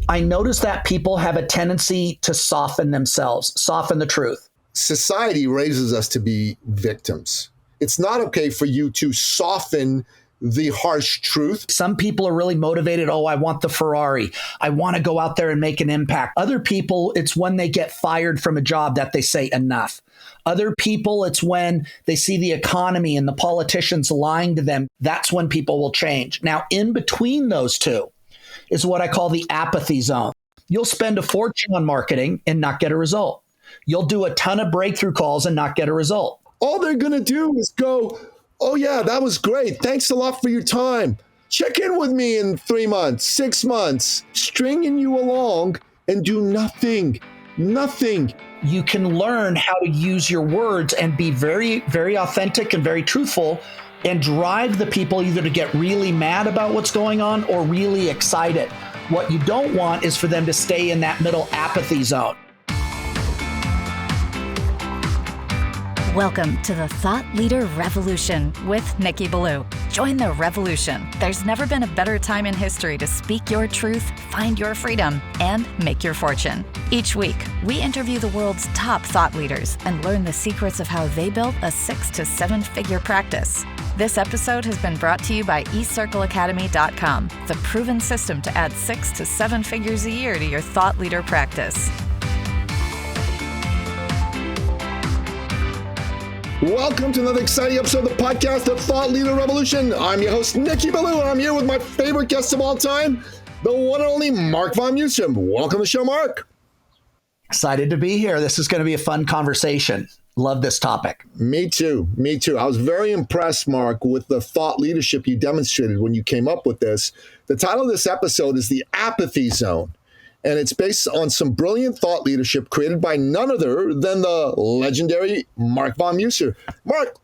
I notice that people have a tendency to soften themselves, soften the truth. Society raises us to be victims. It's not okay for you to soften the harsh truth. Some people are really motivated. Oh, I want the Ferrari. I want to go out there and make an impact. Other people, it's when they get fired from a job that they say enough. Other people, it's when they see the economy and the politicians lying to them. That's when people will change. Now, in between those two is what I call the apathy zone. You'll spend a fortune on marketing and not get a result. You'll do a ton of breakthrough calls and not get a result. All they're going to do is go, oh, yeah, that was great. Thanks a lot for your time. Check in with me in 3 months, 6 months, stringing you along and do nothing. Nothing. You can learn how to use your words and be very, very authentic and very truthful and drive the people either to get really mad about what's going on or really excited. What you don't want is for them to stay in that middle apathy zone. Welcome to the Thought Leader Revolution with Nikki Ballou. Join the revolution. There's never been a better time in history to speak your truth, find your freedom, and make your fortune. Each week, we interview the world's top thought leaders and learn the secrets of how they built a 6 to 7 figure practice. This episode has been brought to you by eCircleacademy.com, the proven system to add 6 to 7 figures a year to your thought leader practice. Welcome to another exciting episode of the podcast, The Thought Leader Revolution. I'm your host, Nikki Ballou, and I'm here with my favorite guest of all time, the one and only Mark von Musum. Welcome to the show, Mark. Excited to be here. This is going to be a fun conversation. Love this topic. Me too. I was very impressed, Mark, with the thought leadership you demonstrated when you came up with this. The title of this episode is The Apathy Zone. And it's based on some brilliant thought leadership created by none other than the legendary Mark von Musum. Mark,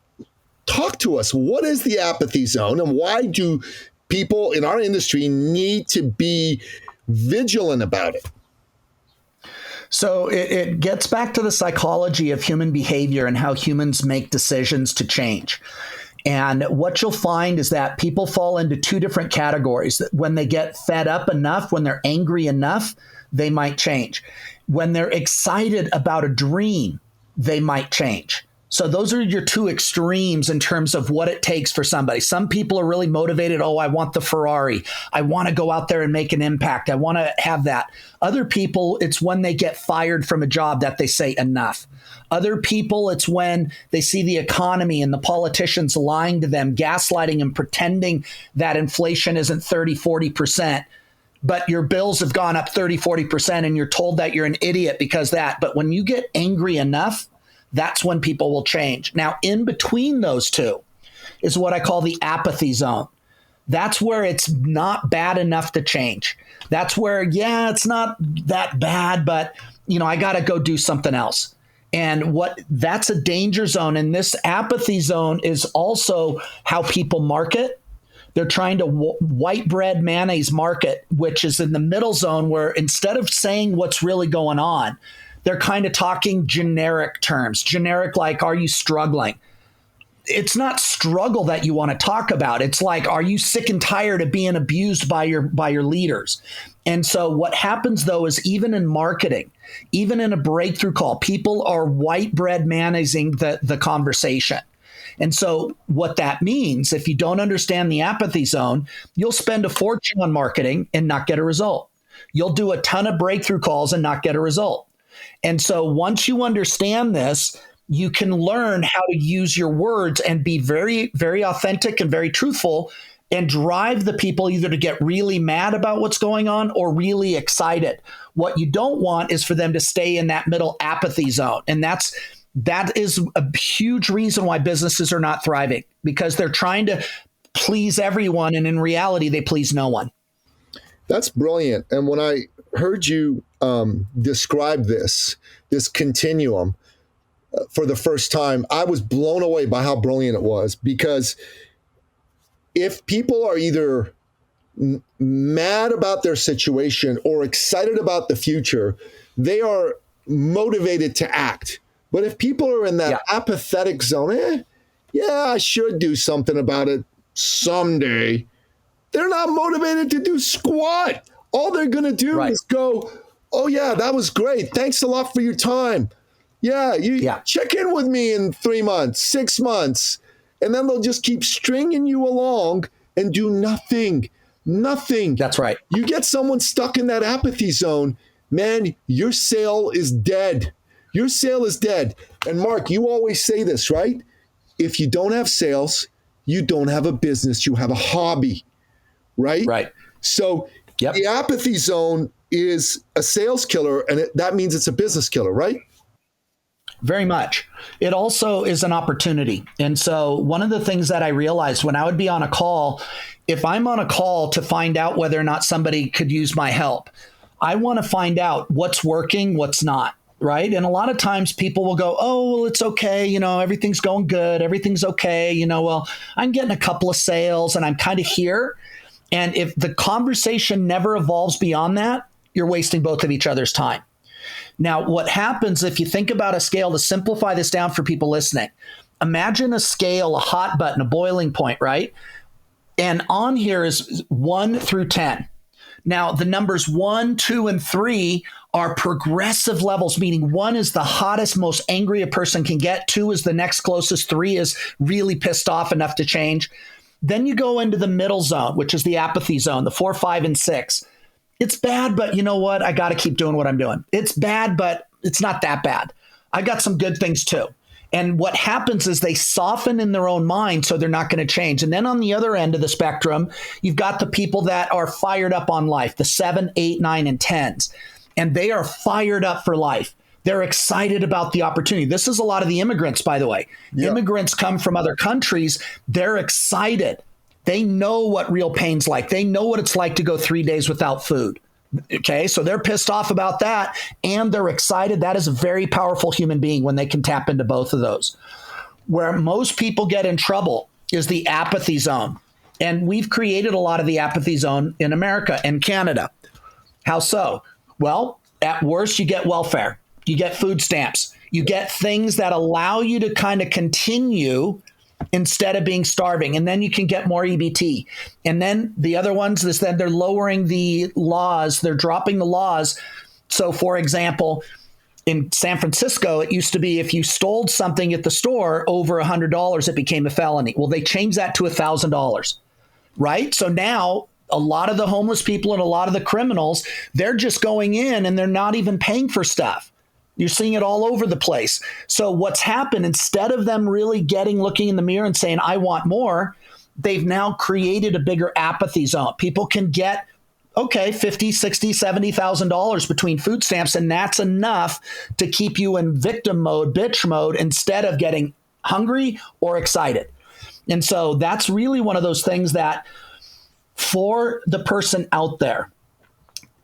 talk to us. What is the apathy zone and why do people in our industry need to be vigilant about it? So it gets back to the psychology of human behavior and how humans make decisions to change. And what you'll find is that people fall into two different categories. That when they get fed up enough, when they're angry enough, they might change. When they're excited about a dream, they might change. So those are your two extremes in terms of what it takes for somebody. Some people are really motivated. Oh, I want the Ferrari. I want to go out there and make an impact. I want to have that. Other people, it's when they get fired from a job that they say enough. Other people, it's when they see the economy and the politicians lying to them, gaslighting and pretending that inflation isn't 30, 40%. But your bills have gone up 30, 40%, and you're told that you're an idiot because that. But when you get angry enough, that's when people will change. Now, in between those two is what I call the apathy zone. That's where it's not bad enough to change. That's where, yeah, it's not that bad, but, I got to go do something else. And that's a danger zone. And this apathy zone is also how people market. They're trying to white bread mayonnaise market, which is in the middle zone where instead of saying what's really going on, they're kind of talking generic terms. Generic like, are you struggling? It's not struggle that you want to talk about. It's like, are you sick and tired of being abused by your leaders? And so what happens, though, is even in marketing, even in a breakthrough call, people are white bread mayonnaising the conversation. And so what that means, if you don't understand the apathy zone, you'll spend a fortune on marketing and not get a result. You'll do a ton of breakthrough calls and not get a result. And so once you understand this, you can learn how to use your words and be very, very authentic and very truthful and drive the people either to get really mad about what's going on or really excited. What you don't want is for them to stay in that middle apathy zone. And that is a huge reason why businesses are not thriving, because they're trying to please everyone. And in reality, they please no one. That's brilliant. And when I heard you describe this continuum for the first time, I was blown away by how brilliant it was. Because if people are either mad about their situation or excited about the future, they are motivated to act. But if people are in that apathetic zone, I should do something about it someday, they're not motivated to do squat. All they're going to do Right. is go, oh, yeah, that was great. Thanks a lot for your time. Yeah, check in with me in 3 months, 6 months. And then they'll just keep stringing you along and do nothing. Nothing. That's right. You get someone stuck in that apathy zone, man, your sale is dead. Your sale is dead. And Mark, you always say this, right? If you don't have sales, you don't have a business, you have a hobby, right? Right. So Yep. the apathy zone is a sales killer, and that means it's a business killer, right? Very much. It also is an opportunity. And so one of the things that I realized when I would be on a call, if I'm on a call to find out whether or not somebody could use my help, I want to find out what's working, what's not. Right. And a lot of times people will go, oh, well, it's okay. You know, everything's going good. Everything's okay. You know, well, I'm getting a couple of sales and I'm kind of here. And if the conversation never evolves beyond that, you're wasting both of each other's time. Now, what happens if you think about a scale, to simplify this down for people listening, imagine a scale, a hot button, a boiling point, right? And on here is 1 through 10. Now, the numbers 1, 2, and 3 are progressive levels, meaning 1 is the hottest, most angry a person can get. 2 is the next closest. 3 is really pissed off enough to change. Then you go into the middle zone, which is the apathy zone, the 4, 5, and 6. It's bad, but you know what? I got to keep doing what I'm doing. It's bad, but it's not that bad. I got some good things too. And what happens is they soften in their own mind, so they're not going to change. And then on the other end of the spectrum, you've got the people that are fired up on life, the 7, 8, 9, and 10s. And they are fired up for life. They're excited about the opportunity. This is a lot of the immigrants, by the way. Yeah. Immigrants come from other countries. They're excited. They know what real pain's like. They know what it's like to go 3 days without food. Okay, so they're pissed off about that, and they're excited. That is a very powerful human being when they can tap into both of those. Where most people get in trouble is the apathy zone. And we've created a lot of the apathy zone in America and Canada. How so? Well, at worst, you get welfare. You get food stamps. You get things that allow you to kind of continue instead of being starving. And then you can get more EBT. And then the other ones is that they're lowering the laws. They're dropping the laws. So, for example, in San Francisco, it used to be if you stole something at the store over $100, it became a felony. Well, they changed that to $1,000, right? So now a lot of the homeless people and a lot of the criminals, they're just going in and they're not even paying for stuff. You're seeing it all over the place. So what's happened, instead of them really looking in the mirror and saying, I want more, they've now created a bigger apathy zone. People can get, okay, $50,000, $60,000, $70,000 between food stamps, and that's enough to keep you in victim mode, bitch mode, instead of getting hungry or excited. And so that's really one of those things that for the person out there,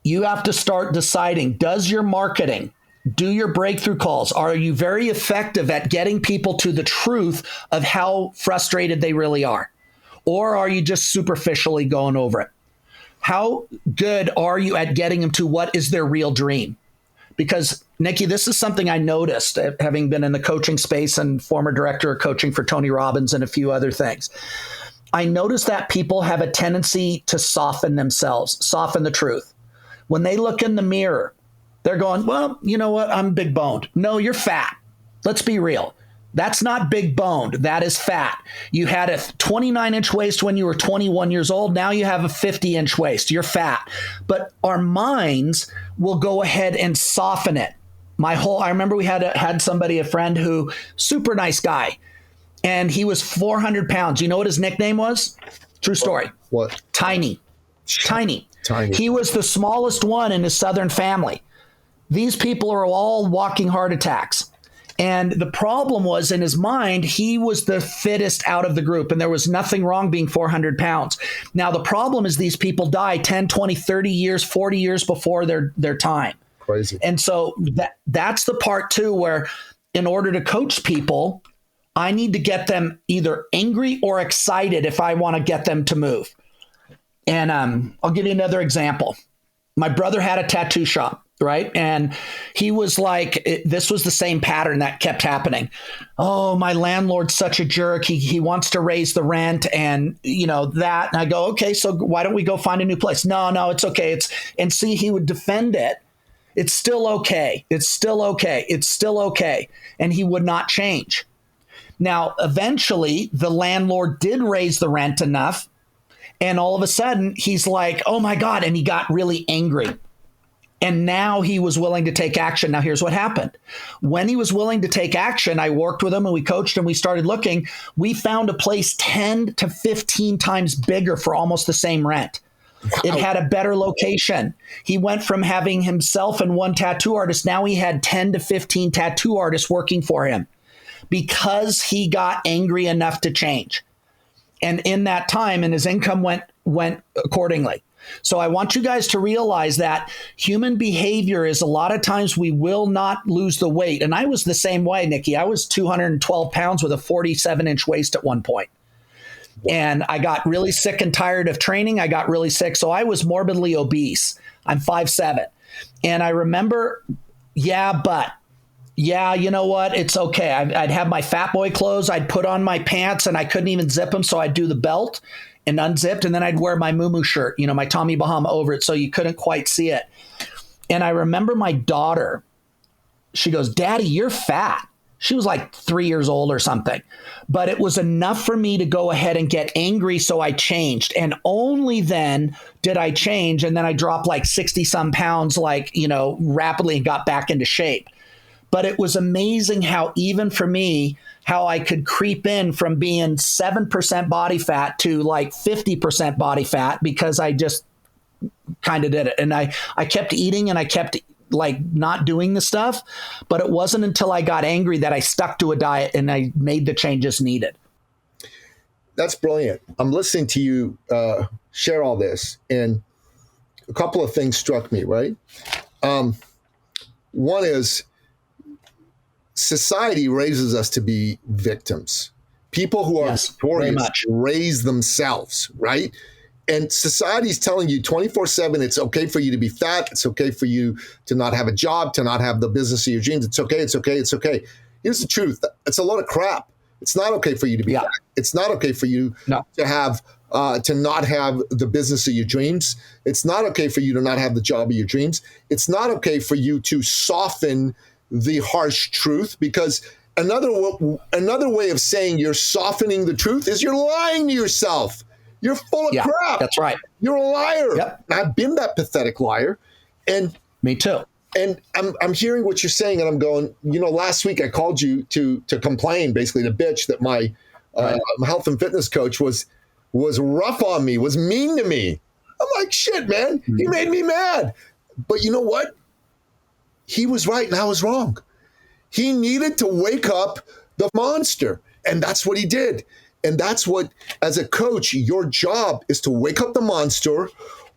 you have to start deciding, does your marketing, do your breakthrough calls, are you very effective at getting people to the truth of how frustrated they really are? Or are you just superficially going over it? How good are you at getting them to what is their real dream? Because, Nikki, this is something I noticed, having been in the coaching space and former director of coaching for Tony Robbins and a few other things. I noticed that people have a tendency to soften themselves, soften the truth. When they look in the mirror, they're going, well, you know what? I'm big boned. No, you're fat. Let's be real. That's not big boned. That is fat. You had a 29-inch waist when you were 21 years old. Now you have a 50-inch waist. You're fat. But our minds will go ahead and soften it. I remember we had somebody, a friend who, super nice guy, and he was 400 pounds. You know what his nickname was? True story. What? Tiny. He was the smallest one in his Southern family. These people are all walking heart attacks. And the problem was, in his mind, he was the fittest out of the group, and there was nothing wrong being 400 pounds. Now, the problem is these people die 10, 20, 30 years, 40 years before their time. Crazy. And so that's the part, too, where in order to coach people, I need to get them either angry or excited if I want to get them to move. And I'll give you another example. My brother had a tattoo shop. right? And he was like, this was the same pattern that kept happening. Oh, my landlord's such a jerk. He wants to raise the rent and, that. And I go, okay, so why don't we go find a new place? No, it's okay. And see, he would defend it. It's still okay. It's still okay. It's still okay. And he would not change. Now, eventually, the landlord did raise the rent enough. And all of a sudden, he's like, oh, my God. And he got really angry. And now he was willing to take action. Now, here's what happened. When he was willing to take action, I worked with him and we coached him. We started looking. We found a place 10 to 15 times bigger for almost the same rent. Wow. It had a better location. He went from having himself and one tattoo artist. Now he had 10 to 15 tattoo artists working for him because he got angry enough to change. And in that time, and his income went accordingly. So I want you guys to realize that human behavior is a lot of times we will not lose the weight. And I was the same way, Nikki. I was 212 pounds with a 47-inch waist at one point. And I got really sick and tired of training. I got really sick. So I was morbidly obese. I'm 5'7". And I remember, you know what? It's okay. I'd have my fat boy clothes. I'd put on my pants and I couldn't even zip them. So I'd do the belt and unzipped, and then I'd wear my muumuu shirt, my Tommy Bahama over it, so you couldn't quite see it. And I remember my daughter, she goes, Daddy, you're fat. She was like 3 years old or something. But it was enough for me to go ahead and get angry, so I changed. And only then did I change, and then I dropped like 60-some pounds, rapidly and got back into shape. But it was amazing how even for me, how I could creep in from being 7% body fat to like 50% body fat because I just kind of did it. And I kept eating and I kept like not doing the stuff. But it wasn't until I got angry that I stuck to a diet and I made the changes needed. That's brilliant. I'm listening to you share all this. And a couple of things struck me, right? One is, society raises us to be victims. People who are victorious raise themselves, right? And society's telling you 24/7, it's okay for you to be fat. It's okay for you to not have a job, to not have the business of your dreams. It's okay, it's okay, it's okay. Here's the truth. It's a lot of crap. It's not okay for you to be fat. It's not okay for you to have to not have the business of your dreams. It's not okay for you to not have the job of your dreams. It's not okay for you to soften the harsh truth, because another way of saying you're softening the truth is you're lying to yourself. You're full of crap. That's right. You're a liar. Yep. I've been that pathetic liar. And me too. And I'm hearing what you're saying, and I'm going, last week I called you to complain, basically to bitch that my health and fitness coach was rough on me, was mean to me. I'm like, shit, man, he made me mad. But you know what? He was right and I was wrong. He needed to wake up the monster. And that's what he did. And that's what, as a coach, your job is to wake up the monster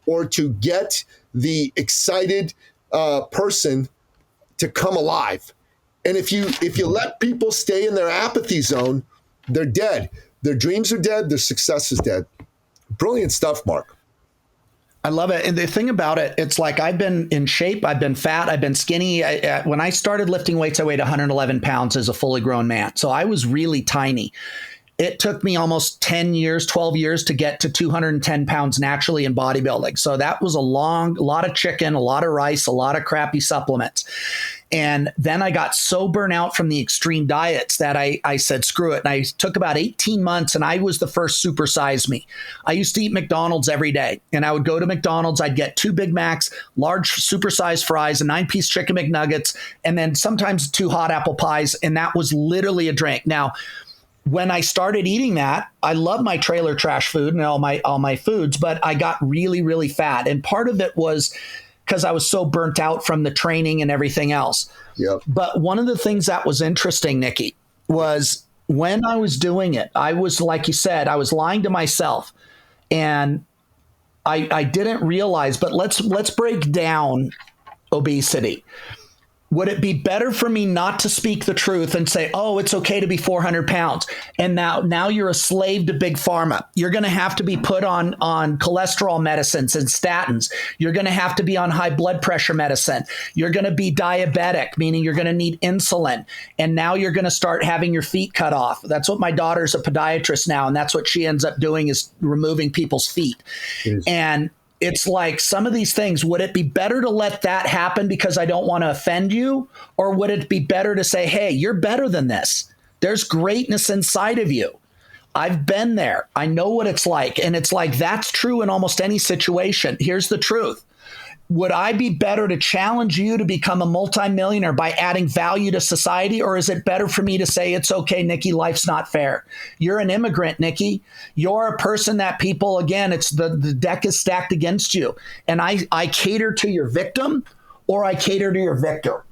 or to get the excited person to come alive. And if you let people stay in their apathy zone, they're dead. Their dreams are dead. Their success is dead. Brilliant stuff, Mark. I love it. And the thing about it, it's like I've been in shape. I've been fat. I've been skinny. When I started lifting weights, I weighed 111 pounds as a fully grown man. So I was really tiny. It took me almost 10 years, 12 years to get to 210 pounds naturally in bodybuilding. So that was a lot of chicken, a lot of rice, a lot of crappy supplements. And then I got so burnt out from the extreme diets that I said, screw it. And I took about 18 months and I was the first supersize me. I used to eat McDonald's every day, and I would go to McDonald's. I'd get 2 Big Macs, large supersized fries, a 9-piece chicken McNuggets, and then sometimes 2 hot apple pies. And that was literally a drink. Now, when I started eating that, I love my trailer trash food and all my foods, but I got really, really fat. And part of it was because I was so burnt out from the training and everything else. Yep. But one of the things that was interesting, Nikki, was when I was doing it, I was, like you said, I was lying to myself, and I didn't realize, but let's break down obesity. Would it be better for me not to speak the truth and say, oh, it's okay to be 400 pounds? And now you're a slave to big pharma. You're going to have to be put on cholesterol medicines and statins. You're going to have to be on high blood pressure medicine. You're going to be diabetic, meaning you're going to need insulin. And now you're going to start having your feet cut off. That's what my daughter's a podiatrist now. And that's what she ends up doing, is removing people's feet. Yes. And it's like some of these things, would it be better to let that happen because I don't want to offend you? Or would it be better to say, hey, you're better than this. There's greatness inside of you. I've been there. I know what it's like. And it's like, that's true in almost any situation. Here's the truth. Would I be better to challenge you to become a multimillionaire by adding value to society? Or is it better for me to say, it's okay, Nikki, life's not fair. You're an immigrant, Nikki. You're a person that people, again, it's the deck is stacked against you. And I cater to your victim, or I cater to your victor.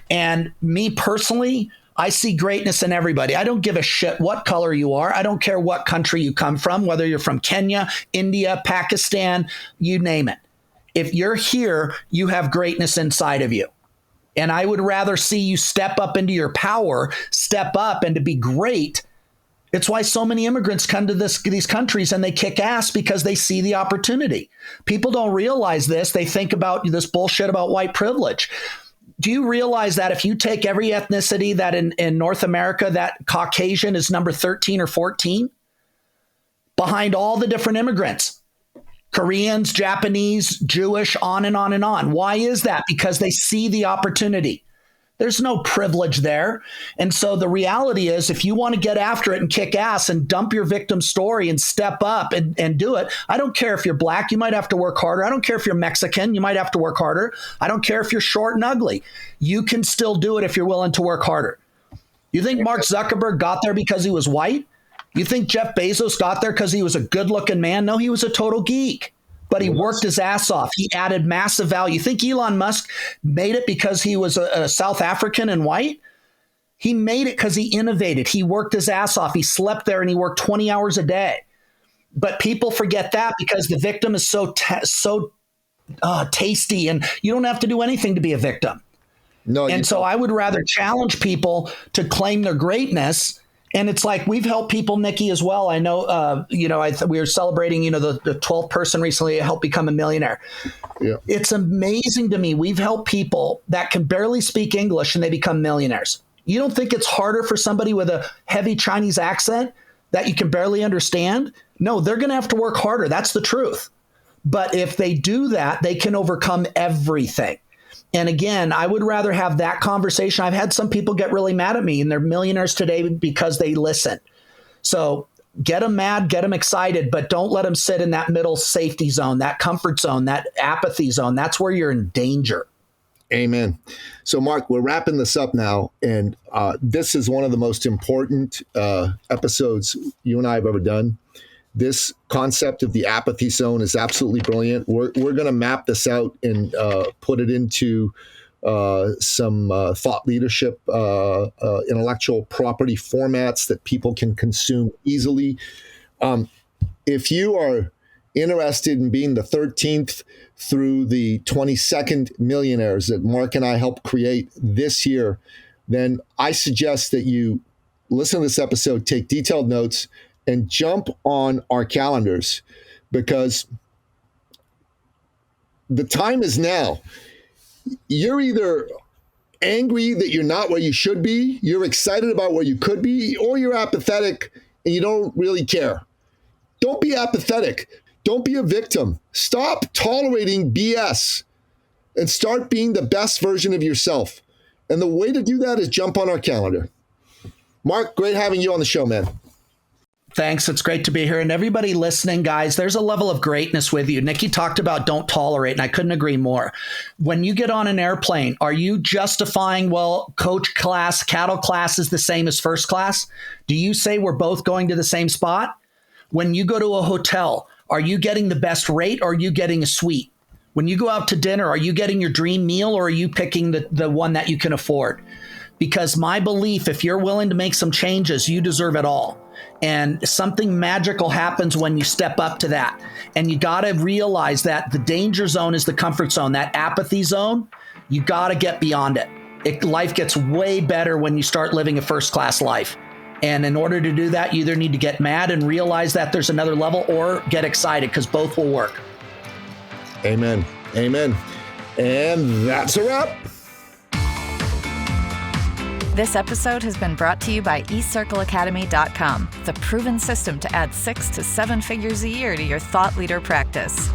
And me personally, I see greatness in everybody. I don't give a shit what color you are. I don't care what country you come from, whether you're from Kenya, India, Pakistan, you name it. If you're here, you have greatness inside of you. And I would rather see you step up into your power, step up, and to be great. It's why so many immigrants come to these countries and they kick ass, because they see the opportunity. People don't realize this. They think about this bullshit about white privilege. Do you realize that if you take every ethnicity that in North America, that Caucasian is number 13 or 14 behind all the different immigrants? Koreans, Japanese, Jewish, on and on and on. Why is that? Because they see the opportunity. There's no privilege there. And so the reality is, if you want to get after it and kick ass and dump your victim story and step up and do it, I don't care if you're black, you might have to work harder. I don't care if you're Mexican, you might have to work harder. I don't care if you're short and ugly. You can still do it if you're willing to work harder. You think Mark Zuckerberg got there because he was white? You think Jeff Bezos got there because he was a good-looking man? No, he was a total geek, but he worked his ass off. He added massive value. You think Elon Musk made it because he was a South African and white? He made it because he innovated. He worked his ass off. He slept there and he worked 20 hours a day. But people forget that because the victim is so tasty, and you don't have to do anything to be a victim. No, and so I would rather challenge people to claim their greatness. And it's like, we've helped people, Nikki, as well. I know, we were celebrating, the 12th person recently to help become a millionaire. Yeah. It's amazing to me. We've helped people that can barely speak English and they become millionaires. You don't think it's harder for somebody with a heavy Chinese accent that you can barely understand? No, they're going to have to work harder. That's the truth. But if they do that, they can overcome everything. And again, I would rather have that conversation. I've had some people get really mad at me, and they're millionaires today because they listen. So get them mad, get them excited, but don't let them sit in that middle safety zone, that comfort zone, that apathy zone. That's where you're in danger. Amen. So, Mark, we're wrapping this up now. And this is one of the most important episodes you and I have ever done. This concept of the apathy zone is absolutely brilliant. We're going to map this out and put it into some thought leadership, intellectual property formats that people can consume easily. If you are interested in being the 13th through the 22nd millionaires that Mark and I helped create this year, then I suggest that you listen to this episode, take detailed notes, and jump on our calendars, because the time is now. You're either angry that you're not where you should be, you're excited about where you could be, or you're apathetic and you don't really care. Don't be apathetic. Don't be a victim. Stop tolerating BS and start being the best version of yourself. And the way to do that is jump on our calendar. Mark, great having you on the show, man. Thanks. It's great to be here. And everybody listening, guys, there's a level of greatness with you. Nikki talked about don't tolerate, and I couldn't agree more. When you get on an airplane, are you justifying, well, coach class, cattle class is the same as first class? Do you say we're both going to the same spot? When you go to a hotel, are you getting the best rate, or are you getting a suite? When you go out to dinner, are you getting your dream meal, or are you picking the one that you can afford? Because my belief, if you're willing to make some changes, you deserve it all. And something magical happens when you step up to that. And you got to realize that the danger zone is the comfort zone, that apathy zone. You got to get beyond it. life gets way better when you start living a first-class life. And in order to do that, you either need to get mad and realize that there's another level, or get excited, because both will work. Amen. Amen. And that's a wrap. This episode has been brought to you by eCircleAcademy.com, the proven system to add 6 to 7 figures a year to your thought leader practice.